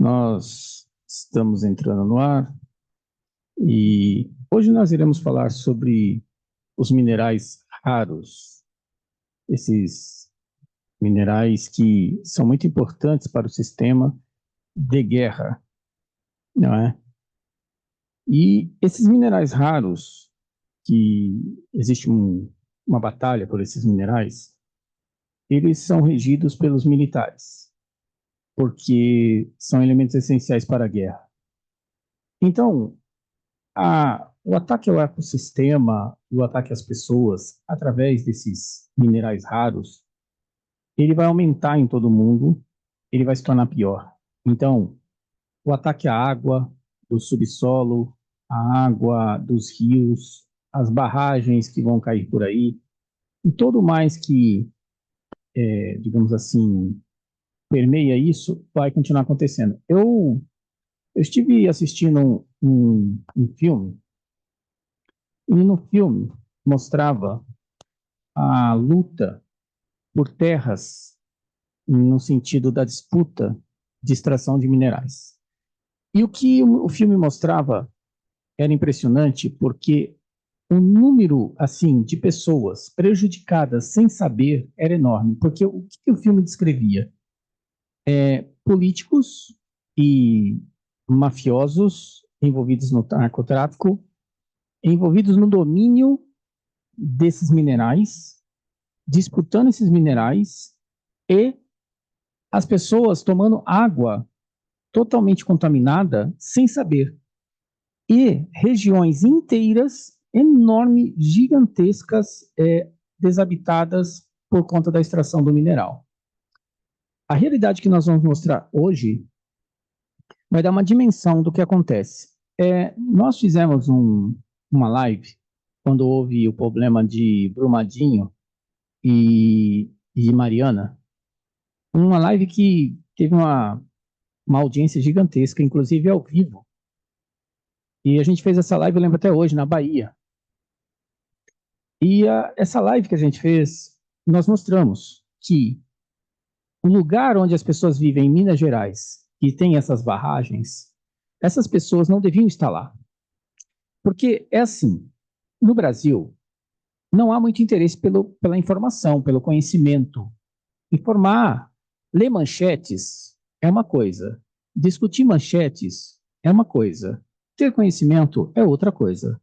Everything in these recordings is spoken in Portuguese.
Nós estamos entrando no ar e hoje nós iremos falar sobre os minerais raros, esses minerais que são muito importantes para o sistema de guerra, não é? E esses minerais raros, que existe uma batalha por esses minerais, eles são regidos pelos militares, porque são elementos essenciais para a guerra. Então, o ataque ao ecossistema, o ataque às pessoas, através desses minerais raros, ele vai aumentar em todo mundo, ele vai se tornar pior. Então, o ataque à água, do subsolo, à água dos rios, as barragens que vão cair por aí, e todo mais que, digamos assim, permeia isso, vai continuar acontecendo. Eu estive assistindo um filme, e no filme mostrava a luta por terras no sentido da disputa de extração de minerais. E o que o filme mostrava era impressionante, porque o número assim de pessoas prejudicadas sem saber era enorme, porque o que o filme descrevia? Políticos e mafiosos envolvidos no narcotráfico, envolvidos no domínio desses minerais, disputando esses minerais e as pessoas tomando água totalmente contaminada sem saber. E regiões inteiras, enormes, gigantescas, desabitadas por conta da extração do mineral. A realidade que nós vamos mostrar hoje vai dar uma dimensão do que acontece. Nós fizemos uma live quando houve o problema de Brumadinho e Mariana, uma live que teve uma audiência gigantesca, inclusive ao vivo. E a gente fez essa live, eu lembro até hoje, na Bahia. E essa live que a gente fez, nós mostramos que o lugar onde as pessoas vivem em Minas Gerais e tem essas barragens, essas pessoas não deviam estar lá. Porque é assim, no Brasil, não há muito interesse pela informação, pelo conhecimento. Informar, ler manchetes é uma coisa, discutir manchetes é uma coisa, ter conhecimento é outra coisa.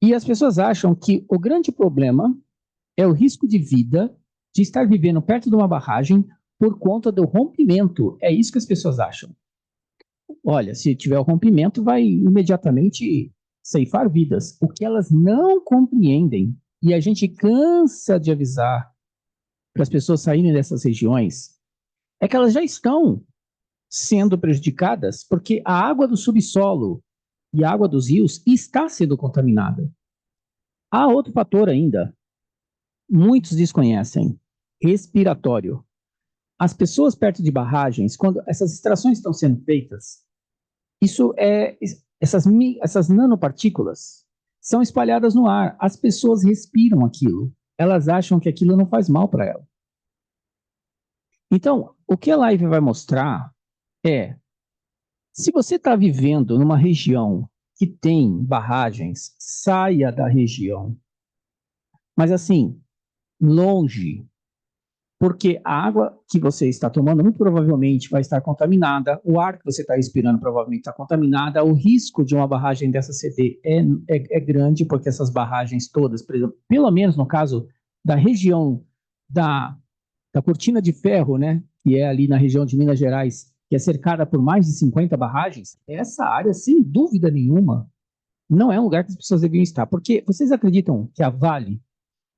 E as pessoas acham que o grande problema é o risco de vida de estar vivendo perto de uma barragem por conta do rompimento. É isso que as pessoas acham. Olha, se tiver o rompimento, vai imediatamente ceifar vidas. O que elas não compreendem, e a gente cansa de avisar para as pessoas saírem dessas regiões, é que elas já estão sendo prejudicadas porque a água do subsolo e a água dos rios está sendo contaminada. Há outro fator ainda, muitos desconhecem, respiratório. As pessoas perto de barragens, quando essas extrações estão sendo feitas, essas nanopartículas são espalhadas no ar. As pessoas respiram aquilo. Elas acham que aquilo não faz mal para elas. Então, o que a live vai mostrar é, se você está vivendo numa região que tem barragens, saia da região. Mas assim, longe, porque a água que você está tomando muito provavelmente vai estar contaminada, o ar que você está respirando provavelmente está contaminada, o risco de uma barragem dessa ceder é grande, porque essas barragens todas, por exemplo, pelo menos no caso da região da cortina de ferro, né, que é ali na região de Minas Gerais, que é cercada por mais de 50 barragens, essa área, sem dúvida nenhuma, não é um lugar que as pessoas deviam estar. Porque vocês acreditam que a Vale,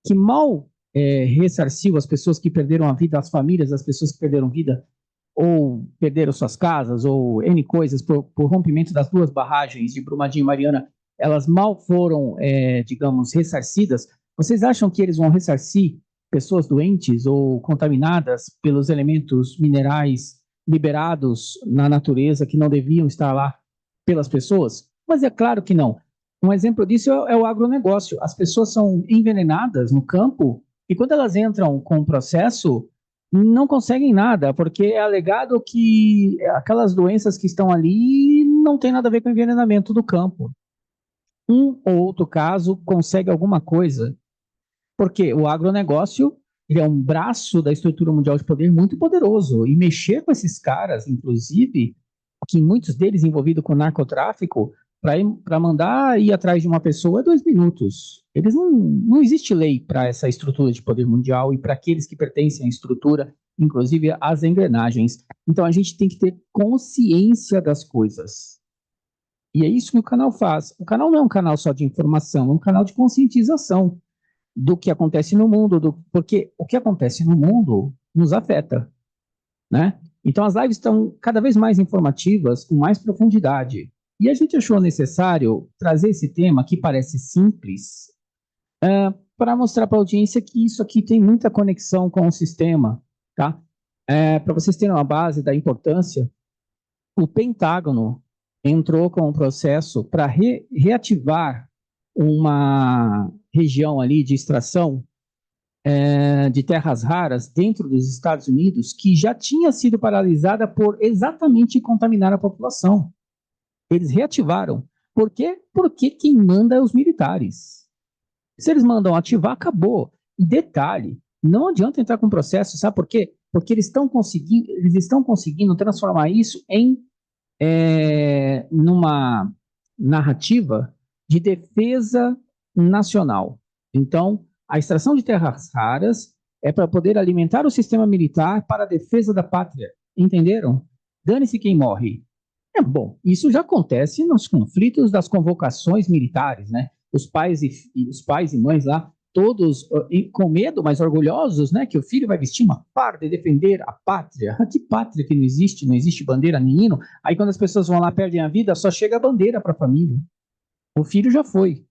que mal ressarciu as pessoas que perderam a vida, as famílias das pessoas que perderam vida, ou perderam suas casas, ou N coisas, por rompimento das duas barragens de Brumadinho e Mariana, elas mal foram, digamos, ressarcidas. Vocês acham que eles vão ressarcir pessoas doentes ou contaminadas pelos elementos minerais liberados na natureza que não deviam estar lá pelas pessoas? Mas é claro que não. Um exemplo disso é o agronegócio. As pessoas são envenenadas no campo e quando elas entram com o processo, não conseguem nada, porque é alegado que aquelas doenças que estão ali não tem nada a ver com o envenenamento do campo. Um ou outro caso consegue alguma coisa, porque o agronegócio ele é um braço da estrutura mundial de poder muito poderoso, e mexer com esses caras, inclusive, que muitos deles envolvidos com narcotráfico, para mandar ir atrás de uma pessoa é 2 minutos. Eles não existe lei para essa estrutura de poder mundial e para aqueles que pertencem à estrutura, inclusive às engrenagens. Então a gente tem que ter consciência das coisas. E é isso que o canal faz. O canal não é um canal só de informação, é um canal de conscientização do que acontece no mundo, porque o que acontece no mundo nos afeta, né? Então as lives estão cada vez mais informativas, com mais profundidade. E a gente achou necessário trazer esse tema que parece simples, para mostrar para a audiência que isso aqui tem muita conexão com o sistema, tá? Para vocês terem uma base da importância, o Pentágono entrou com um processo para reativar uma região ali de extração de terras raras dentro dos Estados Unidos que já tinha sido paralisada por exatamente contaminar a população. Eles reativaram. Por quê? Porque quem manda é os militares. Se eles mandam ativar, acabou. E detalhe, não adianta entrar com processo, sabe por quê? Porque eles estão conseguindo transformar isso em numa narrativa de defesa nacional. Então, a extração de terras raras é para poder alimentar o sistema militar para a defesa da pátria. Entenderam? Dane-se quem morre. Bom, isso já acontece nos conflitos das convocações militares, né? Os pais e mães lá, todos com medo, mas orgulhosos, né? Que o filho vai vestir uma farda e defender a pátria. Que pátria que não existe bandeira nem hino. Aí quando as pessoas vão lá, perdem a vida, só chega a bandeira para a família. O filho já foi.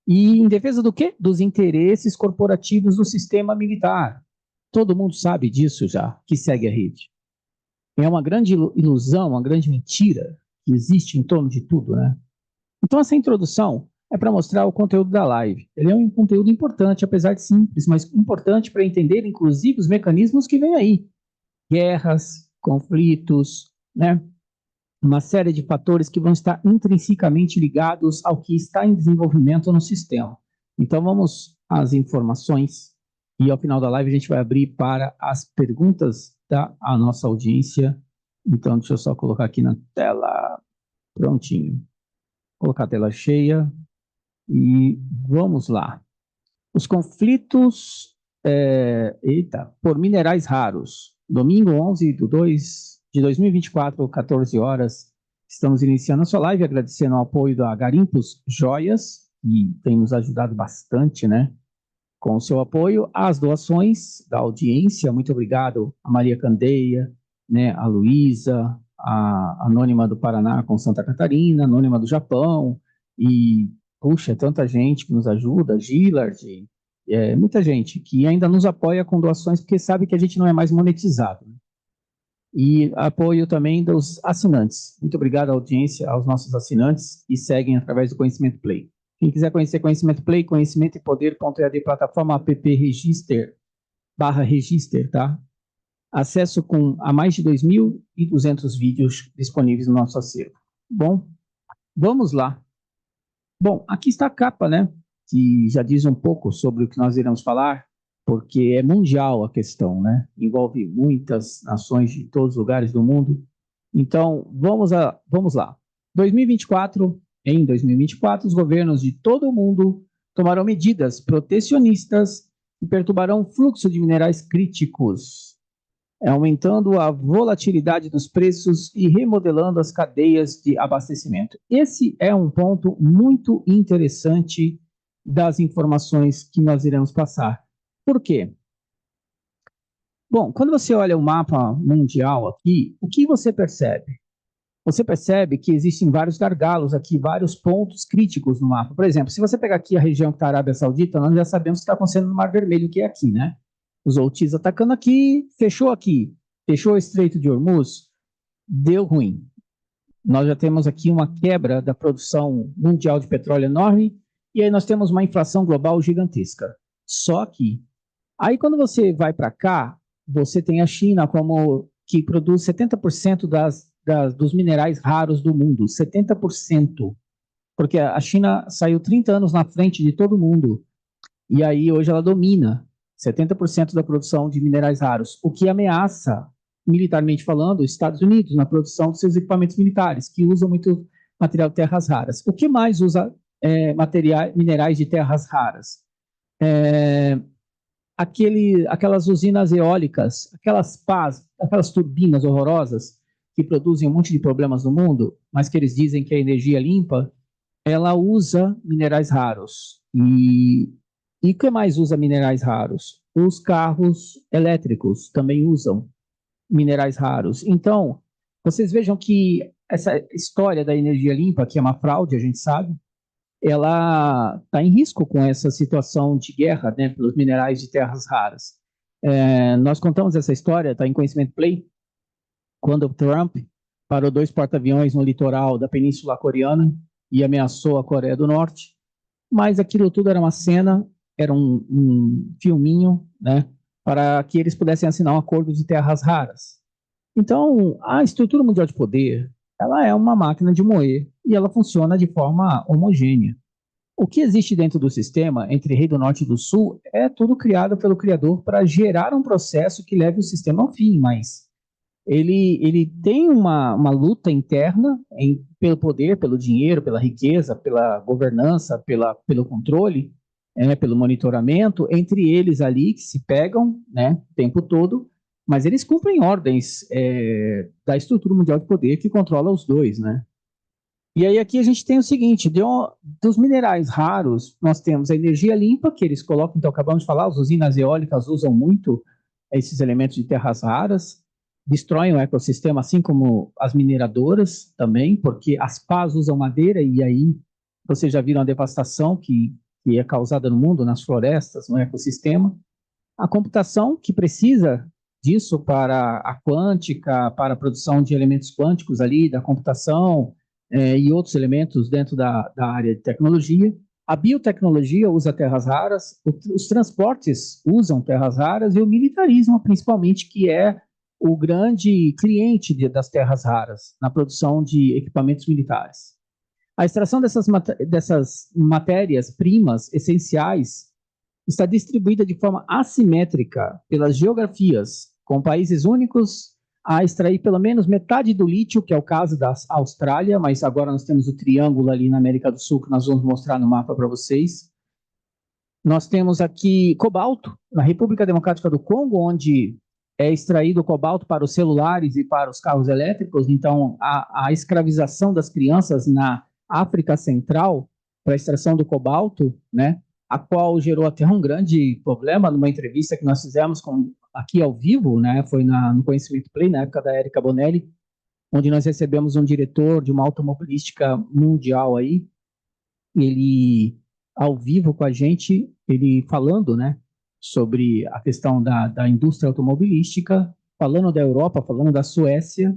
E em defesa do quê? Dos interesses corporativos do sistema militar. Todo mundo sabe disso já, que segue a rede. É uma grande ilusão, uma grande mentira que existe em torno de tudo, né? Então, essa introdução é para mostrar o conteúdo da live. Ele é um conteúdo importante, apesar de simples, mas importante para entender, inclusive, os mecanismos que vêm aí. Guerras, conflitos, né? Uma série de fatores que vão estar intrinsecamente ligados ao que está em desenvolvimento no sistema. Então, vamos às informações e ao final da live a gente vai abrir para as perguntas da nossa audiência. Então, deixa eu só colocar aqui na tela. Prontinho. Colocar a tela cheia e vamos lá. Os conflitos por minerais raros. Domingo 11/2 de 2024, 14 horas. Estamos iniciando a sua live, agradecendo o apoio da Garimpos Joias, que tem nos ajudado bastante, né? Com o seu apoio, as doações da audiência. Muito obrigado a Maria Candeia, né? A Luísa, a Anônima do Paraná com Santa Catarina, a Anônima do Japão, e, puxa, tanta gente que nos ajuda, Gillard, muita gente que ainda nos apoia com doações, porque sabe que a gente não é mais monetizado. E apoio também dos assinantes. Muito obrigado à audiência, aos nossos assinantes, e seguem através do Conhecimento Play. Quem quiser conhecer Conhecimento Play, conhecimentoepoder.ead, plataforma app register, tá? Acesso a mais de 2.200 vídeos disponíveis no nosso acervo. Bom, vamos lá. Bom, aqui está a capa, né? Que já diz um pouco sobre o que nós iremos falar, porque é mundial a questão, né? Envolve muitas nações de todos os lugares do mundo. Então, vamos lá. Em 2024, os governos de todo o mundo tomarão medidas protecionistas que perturbarão o fluxo de minerais críticos, aumentando a volatilidade dos preços e remodelando as cadeias de abastecimento. Esse é um ponto muito interessante das informações que nós iremos passar. Por quê? Bom, quando você olha o mapa mundial aqui, o que você percebe? Você percebe que existem vários gargalos aqui, vários pontos críticos no mapa. Por exemplo, se você pegar aqui a região que está a Arábia Saudita, nós já sabemos o que está acontecendo no Mar Vermelho, que é aqui, né? Os Houthis atacando aqui, fechou o Estreito de Hormuz, deu ruim. Nós já temos aqui uma quebra da produção mundial de petróleo enorme, e aí nós temos uma inflação global gigantesca. Só que, aí quando você vai para cá, você tem a China como que produz 70% dos minerais raros do mundo, 70%, porque a China saiu 30 anos na frente de todo mundo, e aí hoje ela domina 70% da produção de minerais raros, o que ameaça, militarmente falando, os Estados Unidos na produção de seus equipamentos militares, que usam muito material de terras raras. O que mais usa minerais de terras raras? Aquelas usinas eólicas, aquelas turbinas horrorosas que produzem um monte de problemas no mundo, mas que eles dizem que é energia limpa, ela usa minerais raros. E o que mais usa minerais raros? Os carros elétricos também usam minerais raros. Então, vocês vejam que essa história da energia limpa, que é uma fraude, a gente sabe, ela está em risco com essa situação de guerra, né, pelos minerais de terras raras. Nós contamos essa história, está em Conhecimento Play, quando o Trump parou 2 porta-aviões no litoral da Península Coreana e ameaçou a Coreia do Norte, mas aquilo tudo era uma cena, era um filminho, né, para que eles pudessem assinar um acordo de terras raras. Então, a estrutura mundial de poder, ela é uma máquina de moer e ela funciona de forma homogênea. O que existe dentro do sistema, entre Rei do Norte e do Sul, é tudo criado pelo Criador para gerar um processo que leve o sistema ao fim, mas ele tem uma luta interna pelo poder, pelo dinheiro, pela riqueza, pela governança, pelo controle, pelo monitoramento, entre eles ali que se pegam, né, o tempo todo, mas eles cumprem ordens da estrutura mundial de poder que controla os dois, né? E aí aqui a gente tem o seguinte, dos minerais raros, nós temos a energia limpa, que eles colocam, então acabamos de falar, as usinas eólicas usam muito esses elementos de terras raras, destroem o ecossistema, assim como as mineradoras também, porque as pás usam madeira, e aí vocês já viram a devastação que é causada no mundo, nas florestas, no ecossistema. A computação, que precisa disso para a quântica, para a produção de elementos quânticos ali, da computação, e outros elementos dentro da área de tecnologia. A biotecnologia usa terras raras, os transportes usam terras raras e o militarismo, principalmente, que é o grande cliente das terras raras na produção de equipamentos militares. A extração dessas matérias-primas essenciais está distribuída de forma assimétrica pelas geografias, com países únicos a extrair pelo menos metade do lítio, que é o caso da Austrália, mas agora nós temos o triângulo ali na América do Sul, que nós vamos mostrar no mapa para vocês. Nós temos aqui cobalto, na República Democrática do Congo, onde é extraído o cobalto para os celulares e para os carros elétricos. Então, a escravização das crianças na África Central para a extração do cobalto, né, a qual gerou até um grande problema numa entrevista que nós fizemos aqui ao vivo, né, foi no Conhecimento Play, na época da Érica Bonelli, onde nós recebemos um diretor de uma automobilística mundial aí, ele, ao vivo com a gente, ele falando, né, sobre a questão da indústria automobilística, falando da Europa, falando da Suécia,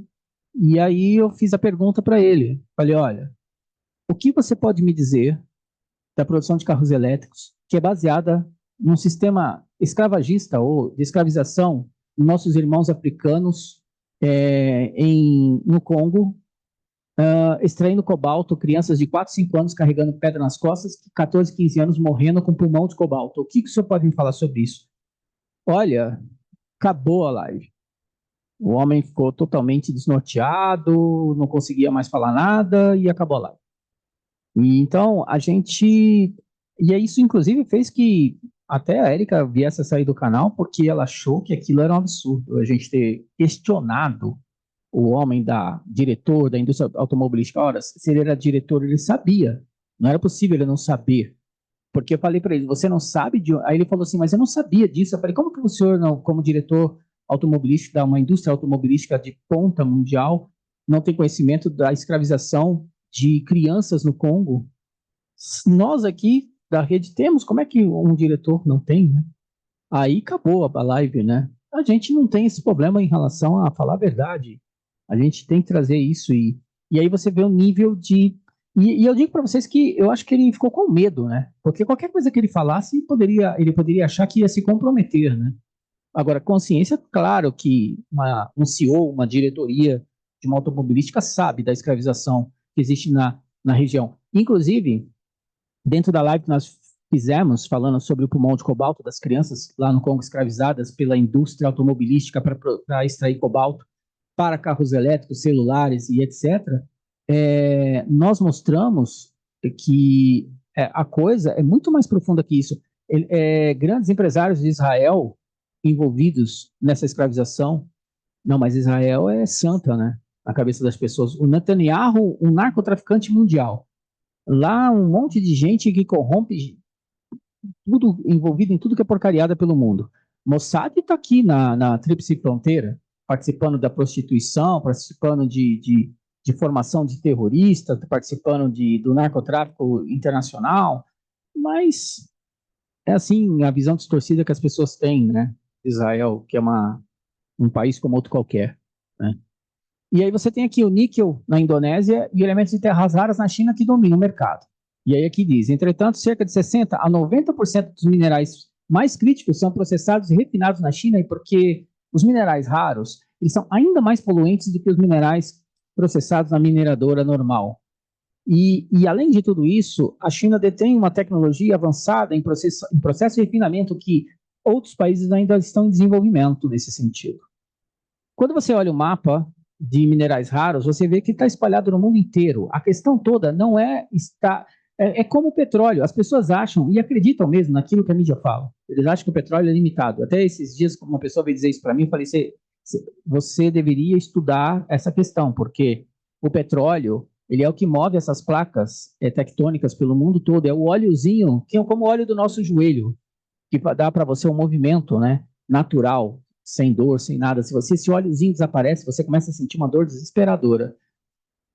e aí eu fiz a pergunta para ele, falei, olha, o que você pode me dizer da produção de carros elétricos, que é baseada num sistema escravagista ou de escravização dos nossos irmãos africanos no Congo, extraindo cobalto, crianças de 4, 5 anos carregando pedra nas costas, 14, 15 anos morrendo com pulmão de cobalto. O que o senhor pode me falar sobre isso? Olha, acabou a live. O homem ficou totalmente desnorteado, não conseguia mais falar nada e acabou a live. E então, E isso, inclusive, fez que até a Érica viesse a sair do canal, porque ela achou que aquilo era um absurdo. A gente ter questionado o homem diretor da indústria automobilística. Ora, se ele era diretor, ele sabia. Não era possível ele não saber. Porque eu falei para ele, você não sabe de... Aí ele falou assim, mas eu não sabia disso. Eu falei, como que o senhor, não, como diretor automobilístico da uma indústria automobilística de ponta mundial, não tem conhecimento da escravização de crianças no Congo? Nós aqui da rede temos, como é que um diretor não tem, né? Aí acabou a live, né? A gente não tem esse problema em relação a falar a verdade. A gente tem que trazer isso e aí você vê o nível de... E eu digo para vocês que eu acho que ele ficou com medo, né? Porque qualquer coisa que ele falasse, ele poderia achar que ia se comprometer, né? Agora, consciência, claro que um CEO, uma diretoria de uma automobilística sabe da escravização que existe na região. Inclusive, dentro da live que nós fizemos, falando sobre o pulmão de cobalto das crianças lá no Congo escravizadas pela indústria automobilística para extrair cobalto para carros elétricos, celulares e etc., nós mostramos que a coisa é muito mais profunda que isso. Grandes empresários de Israel envolvidos nessa escravização. Não, mas Israel é santa, né? Na cabeça das pessoas. O Netanyahu, um narcotraficante mundial. Lá, um monte de gente que corrompe tudo, envolvido em tudo que é porcariada pelo mundo. Mossad está aqui na Tríplice Fronteira, participando da prostituição, participando de formação de terroristas, participando do narcotráfico internacional, mas é assim a visão distorcida que as pessoas têm, né? Israel, que é um país como outro qualquer, né? E aí você tem aqui o níquel na Indonésia e elementos de terras raras na China que dominam o mercado. E aí aqui diz, entretanto, cerca de 60% a 90% dos minerais mais críticos são processados e refinados na China, e porque os minerais raros, eles são ainda mais poluentes do que os minerais processados na mineradora normal. E além de tudo isso, a China detém uma tecnologia avançada em processo de refinamento que outros países ainda estão em desenvolvimento nesse sentido. Quando você olha o mapa de minerais raros, você vê que está espalhado no mundo inteiro. A questão toda não é como o petróleo. As pessoas acham e acreditam mesmo naquilo que a mídia fala. Eles acham que o petróleo é limitado. Até esses dias, uma pessoa veio dizer isso para mim, eu falei, você deveria estudar essa questão, porque o petróleo, ele é o que move essas placas tectônicas pelo mundo todo. É o óleozinho, que é como o óleo do nosso joelho, que dá para você um movimento, né, natural, sem dor, sem nada. Se esse óleozinho desaparece, você começa a sentir uma dor desesperadora.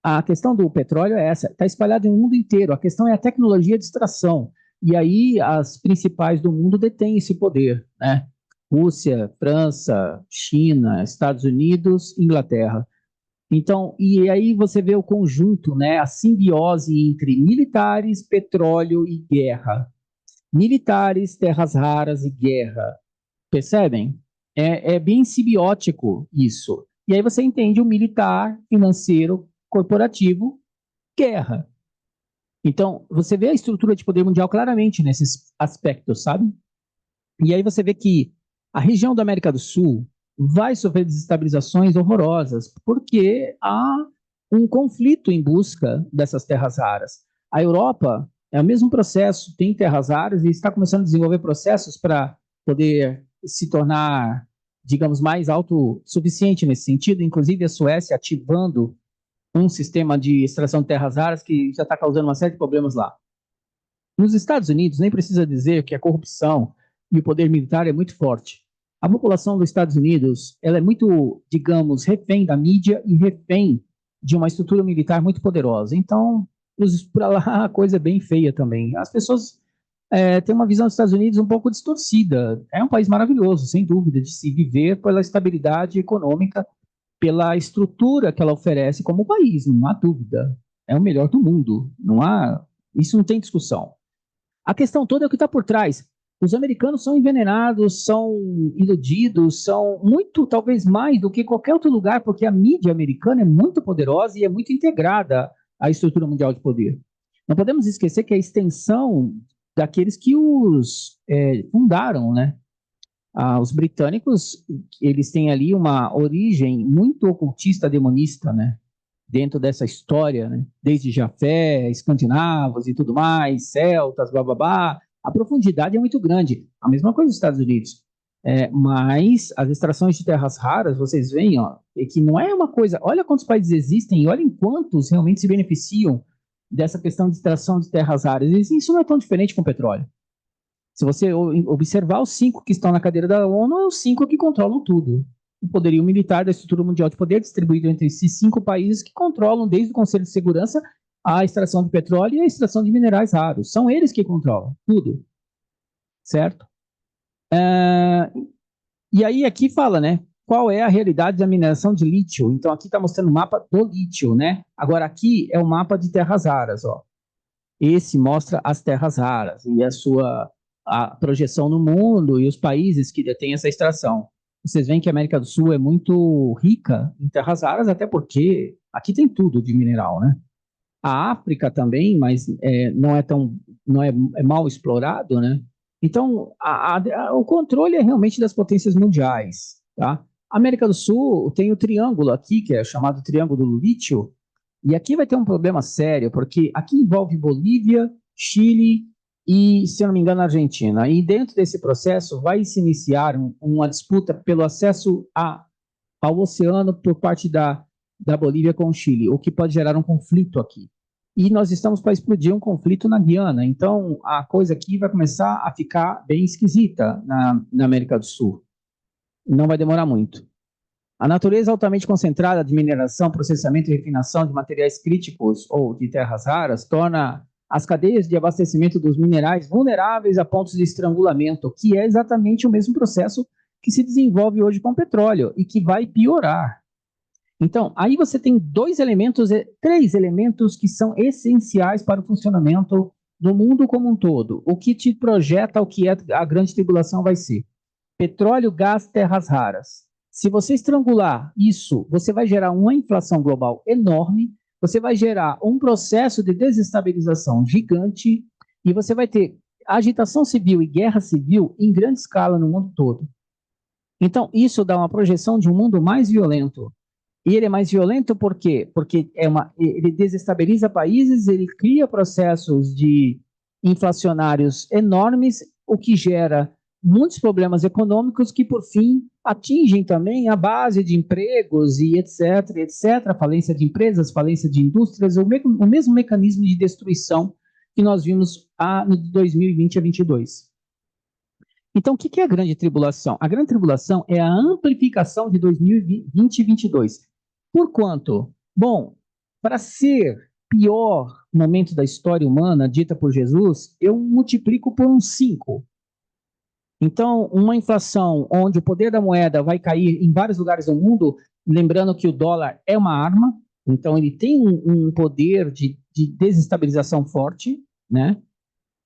A questão do petróleo é essa, está espalhado no mundo inteiro. A questão é a tecnologia de extração. E aí as principais do mundo detêm esse poder, né? Rússia, França, China, Estados Unidos, Inglaterra. Então, e aí você vê o conjunto, né? A simbiose entre militares, petróleo e guerra. Militares, terras raras e guerra. Percebem? É bem simbiótico isso. E aí você entende o militar, financeiro, corporativo, guerra. Então, você vê a estrutura de poder mundial claramente nesses aspectos, sabe? E aí você vê que a região da América do Sul vai sofrer desestabilizações horrorosas, porque há um conflito em busca dessas terras raras. A Europa é o mesmo processo, tem terras raras e está começando a desenvolver processos para poder se tornar, digamos, mais autossuficiente nesse sentido, inclusive a Suécia ativando um sistema de extração de terras raras que já está causando uma série de problemas lá. Nos Estados Unidos, nem precisa dizer que a corrupção e o poder militar é muito forte. A população dos Estados Unidos, ela é muito, digamos, refém da mídia e refém de uma estrutura militar muito poderosa. Então, para lá a coisa é bem feia também. As pessoas têm uma visão dos Estados Unidos um pouco distorcida. É um país maravilhoso, sem dúvida, de se viver pela estabilidade econômica, pela estrutura que ela oferece como país, não há dúvida. É o melhor do mundo, isso não tem discussão. A questão toda é o que está por trás. Os americanos são envenenados, são iludidos, são muito, talvez mais do que qualquer outro lugar, porque a mídia americana é muito poderosa e é muito integrada à estrutura mundial de poder. Não podemos esquecer que é a extensão daqueles que os fundaram, né? Os britânicos, eles têm ali uma origem muito ocultista, demonista, né? Dentro dessa história, né? Desde Jafé, escandinavos e tudo mais, celtas, blá, blá, blá. A profundidade é muito grande. A mesma coisa nos Estados Unidos. Mas as extrações de terras raras, vocês veem, ó, que não é uma coisa... Olha quantos países existem e olhem quantos realmente se beneficiam dessa questão de extração de terras raras. E isso não é tão diferente com o petróleo. Se você observar, os 5 que estão na cadeira da ONU, é os 5 que controlam tudo. O poderio militar da estrutura mundial de poder distribuído entre esses 5 países que controlam, desde o Conselho de Segurança, a extração de petróleo e a extração de minerais raros. São eles que controlam tudo. Certo? E aí aqui fala, né? Qual é a realidade da mineração de lítio? Então aqui está mostrando o mapa do lítio, né? Agora aqui é o mapa de terras raras, ó. Esse mostra as terras raras e a projeção no mundo e os países que detêm essa extração. vocês veem que a América do Sul é muito rica em terras raras, até porque aqui tem tudo de mineral, né? A África também, mas não é tão, não é, é mal explorado, né? Então, o controle é realmente das potências mundiais, tá? A América do Sul tem o triângulo aqui, que é chamado Triângulo do Lítio, e aqui vai ter um problema sério, porque aqui envolve Bolívia, Chile e, se eu não me engano, Argentina. E dentro desse processo vai se iniciar uma disputa pelo acesso ao oceano por parte da Bolívia com o Chile, o que pode gerar um conflito aqui. E nós estamos para explodir um conflito na Guiana, então a coisa aqui vai começar a ficar bem esquisita na América do Sul. Não vai demorar muito. A natureza altamente concentrada de mineração, processamento e refinação de materiais críticos ou de terras raras torna as cadeias de abastecimento dos minerais vulneráveis a pontos de estrangulamento, que é exatamente o mesmo processo que se desenvolve hoje com o petróleo e que vai piorar. Então, aí você tem três elementos que são essenciais para o funcionamento do mundo como um todo. O que te projeta o que a grande tribulação vai ser: petróleo, gás, terras raras. Se você estrangular isso, você vai gerar uma inflação global enorme, você vai gerar um processo de desestabilização gigante e você vai ter agitação civil e guerra civil em grande escala no mundo todo. Então, isso dá uma projeção de um mundo mais violento. E ele é mais violento por quê? Porque ele desestabiliza países, ele cria processos inflacionários enormes, o que gera muitos problemas econômicos que, por fim, atingem também a base de empregos e etc, etc, falência de empresas, falência de indústrias, o mesmo mecanismo de destruição que nós vimos no 2020 a 2022. Então, o que é a grande tribulação? A grande tribulação é a amplificação de 2020 e 2022. Por quanto? Bom, para ser pior momento da história humana dita por Jesus, eu multiplico por 5. Então, uma inflação onde o poder da moeda vai cair em vários lugares do mundo, lembrando que o dólar é uma arma, então ele tem um poder de desestabilização forte, né?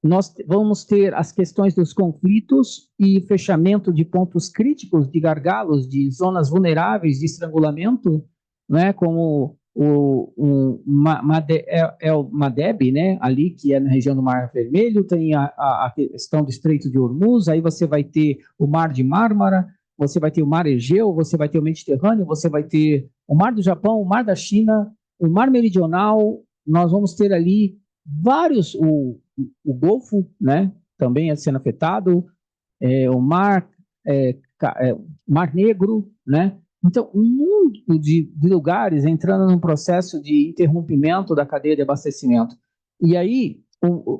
Nós vamos ter as questões dos conflitos e fechamento de pontos críticos, de gargalos, de zonas vulneráveis de estrangulamento, né, como o Madeb, né, ali que é na região do Mar Vermelho, tem a questão do Estreito de Hormuz, aí você vai ter o Mar de Mármara, você vai ter o Mar Egeu, você vai ter o Mediterrâneo, você vai ter o Mar do Japão, o Mar da China, o Mar Meridional, nós vamos ter ali vários, o Golfo, né, também sendo afetado, o Mar Negro, né? Então, um mundo de lugares entrando num processo de interrompimento da cadeia de abastecimento. E aí,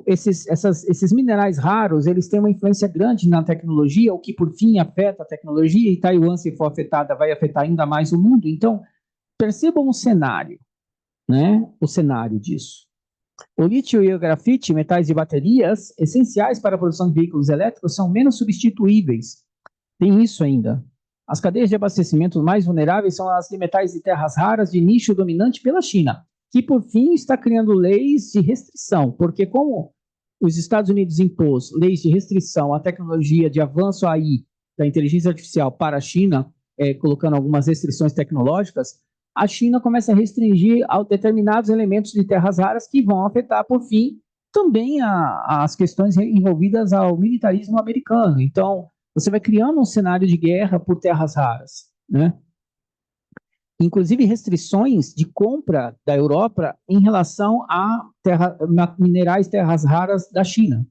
esses minerais raros, eles têm uma influência grande na tecnologia, o que, por fim, afeta a tecnologia, e Taiwan, se for afetada, vai afetar ainda mais o mundo. Então, percebam o cenário, né? O cenário disso. O lítio e o grafite, metais de baterias, essenciais para a produção de veículos elétricos, são menos substituíveis. Tem isso ainda. As cadeias de abastecimento mais vulneráveis são as de metais de terras raras de nicho dominante pela China, que, por fim, está criando leis de restrição, porque como os Estados Unidos impôs leis de restrição à tecnologia de avanço AI da inteligência artificial para a China, colocando algumas restrições tecnológicas, a China começa a restringir determinados elementos de terras raras que vão afetar, por fim, também as questões envolvidas ao militarismo americano. Então, você vai criando um cenário de guerra por terras raras, né? Inclusive restrições de compra da Europa em relação a minerais terras raras da China.